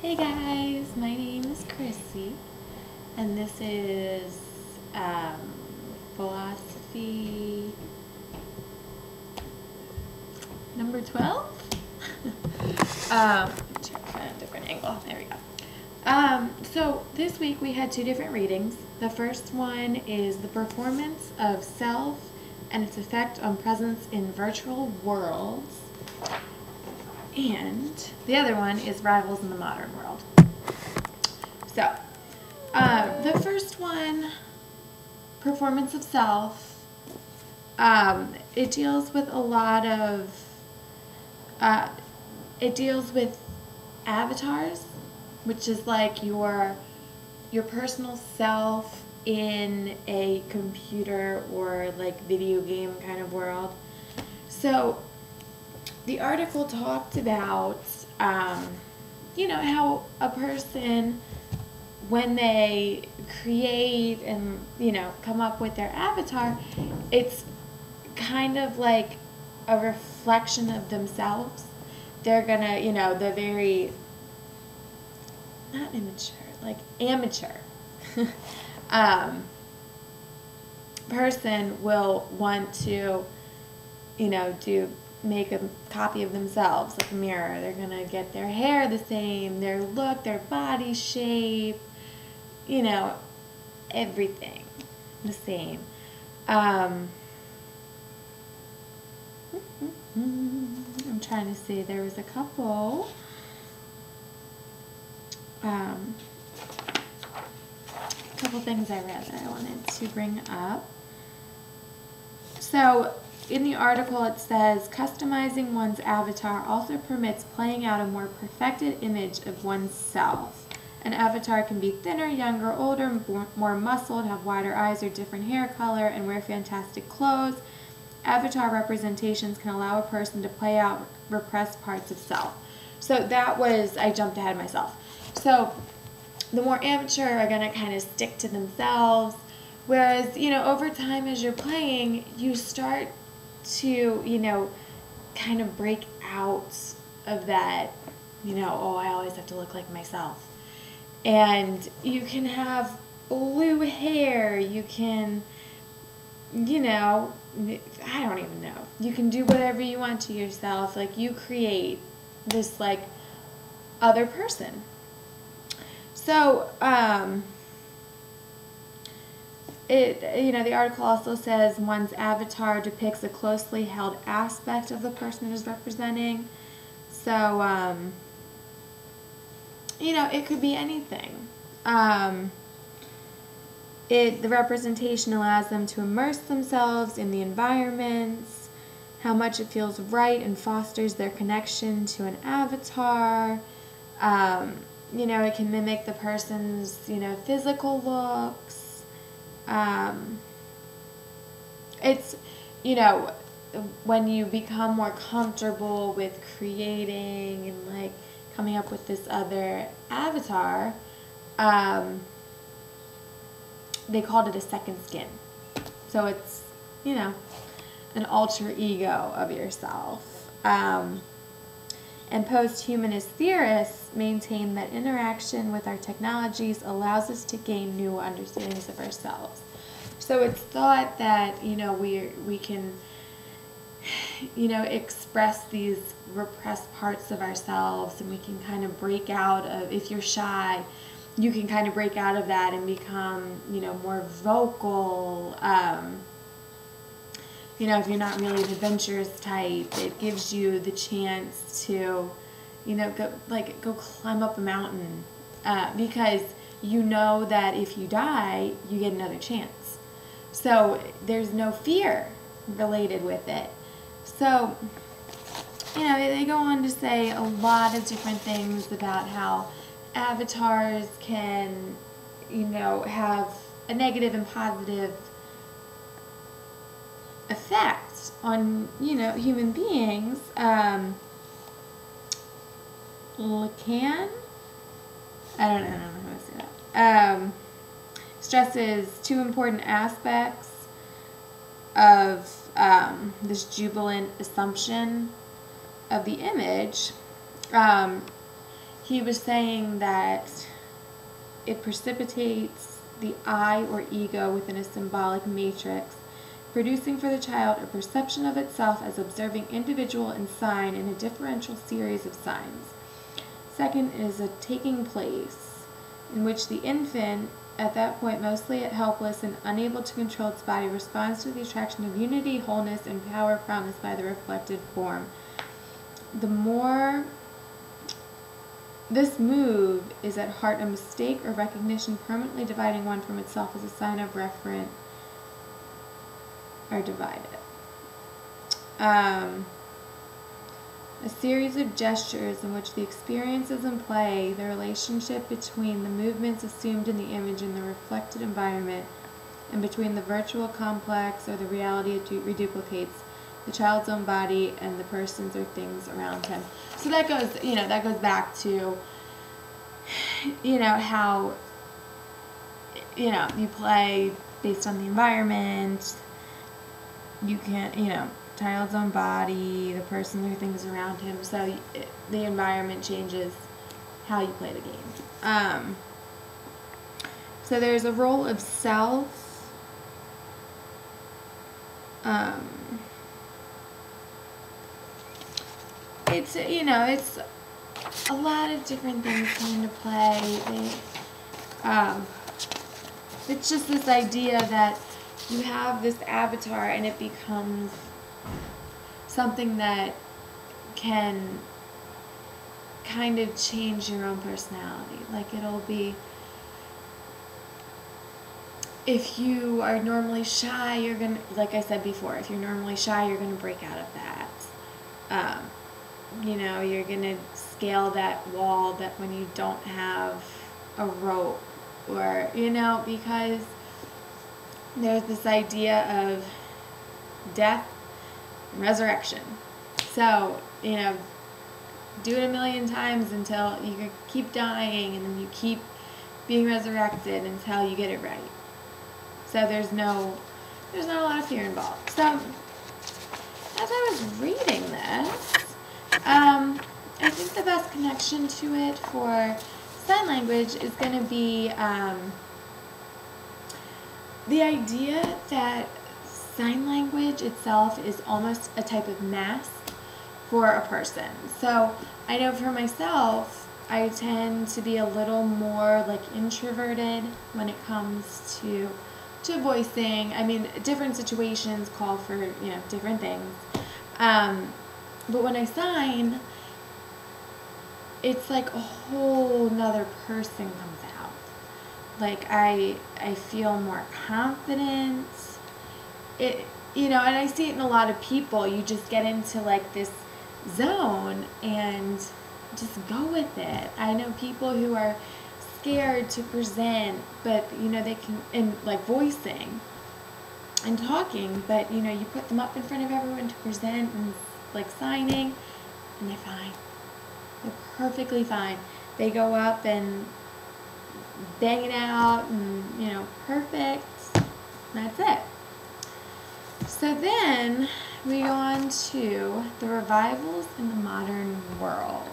Hey guys, my name is Chrissy, and this is philosophy number 12. Try a different angle. There we go. So this week we had two different readings. The first one is The Performance of Self and Its Effect on Presence in Virtual Worlds. And the other one is Rivals in the Modern World. So, the first one, Performance of Self, it deals with a lot of, it deals with avatars, which is like your personal self in a computer or like video game kind of world. So, the article talked about, how a person, when they create and, come up with their avatar, it's kind of like a reflection of themselves. They're gonna, the very, not immature, like amateur person will want to, make a copy of themselves, like a mirror. They're gonna get their hair the same, their look, their body shape, everything the same. I'm trying to see, there was a couple things I read that I wanted to bring up. So in the article it says, customizing one's avatar also permits playing out a more perfected image of oneself. An avatar can be thinner, younger, older, more muscled, have wider eyes or different hair color, and wear fantastic clothes. Avatar representations can allow a person to play out repressed parts of self. So that was, I jumped ahead myself. So the more amateur are going to kind of stick to themselves, whereas, over time as you're playing, you start to, kind of break out of that, oh, I always have to look like myself. And you can have blue hair, you can, I don't even know. You can do whatever you want to yourself. Like, you create this, like, other person. So, the article also says one's avatar depicts a closely held aspect of the person it is representing. So, it could be anything. The representation allows them to immerse themselves in the environments, how much it feels right and fosters their connection to an avatar. It can mimic the person's, physical looks. It's, when you become more comfortable with creating and, like, coming up with this other avatar, they called it a second skin. So it's, an alter ego of yourself. And post-humanist theorists maintain that interaction with our technologies allows us to gain new understandings of ourselves. So it's thought that, we can, express these repressed parts of ourselves, and we can kind of break out of, if you're shy, you can kind of break out of that and become, more vocal. If you're not really an adventurous type, it gives you the chance to, go climb up a mountain, because you know that if you die, you get another chance. So there's no fear related with it. So, they go on to say a lot of different things about how avatars can, have a negative and positive effect on, human beings. Lacan? I don't know how to say that. Stresses two important aspects of this jubilant assumption of the image. he was saying that it precipitates the I or ego within a symbolic matrix, producing for the child a perception of itself as observing individual and sign in a differential series of signs. Second is a taking place, in which the infant, at that point mostly helpless and unable to control its body, responds to the attraction of unity, wholeness, and power promised by the reflected form. The more this move is at heart a mistake or recognition permanently dividing one from itself as a sign of referent are divided. A series of gestures in which the experiences in play, the relationship between the movements assumed in the image and the reflected environment, and between the virtual complex or the reality it reduplicates, the child's own body and the persons or things around him. So that goes, that goes back to, how, you play based on the environment. You can't, child's own body, the person or things around him. So the environment changes how you play the game. So there's a role of self. It's, it's a lot of different things come into play. It's just this idea that you have this avatar and it becomes something that can kind of change your own personality. Like it'll be, if you are normally shy, you're going to, like I said before, if you're normally shy, you're going to break out of that. You're going to scale that wall that when you don't have a rope or, because there's this idea of death and resurrection. So, do it a million times until you keep dying and then you keep being resurrected until you get it right. So there's not a lot of fear involved. So as I was reading this, I think the best connection to it for sign language is going to be the idea that sign language itself is almost a type of mask for a person. So I know for myself, I tend to be a little more like introverted when it comes to voicing. I mean, different situations call for, different things. But when I sign, it's like a whole nother person comes out. Like I feel more confident. And I see it in a lot of people. You just get into like this zone and just go with it. I know people who are scared to present, but they can, and like voicing and talking, but you put them up in front of everyone to present and like signing, and they're fine. They're perfectly fine. They go up and bang it out and perfect. That's it. So then we go on to the revivals in the modern world.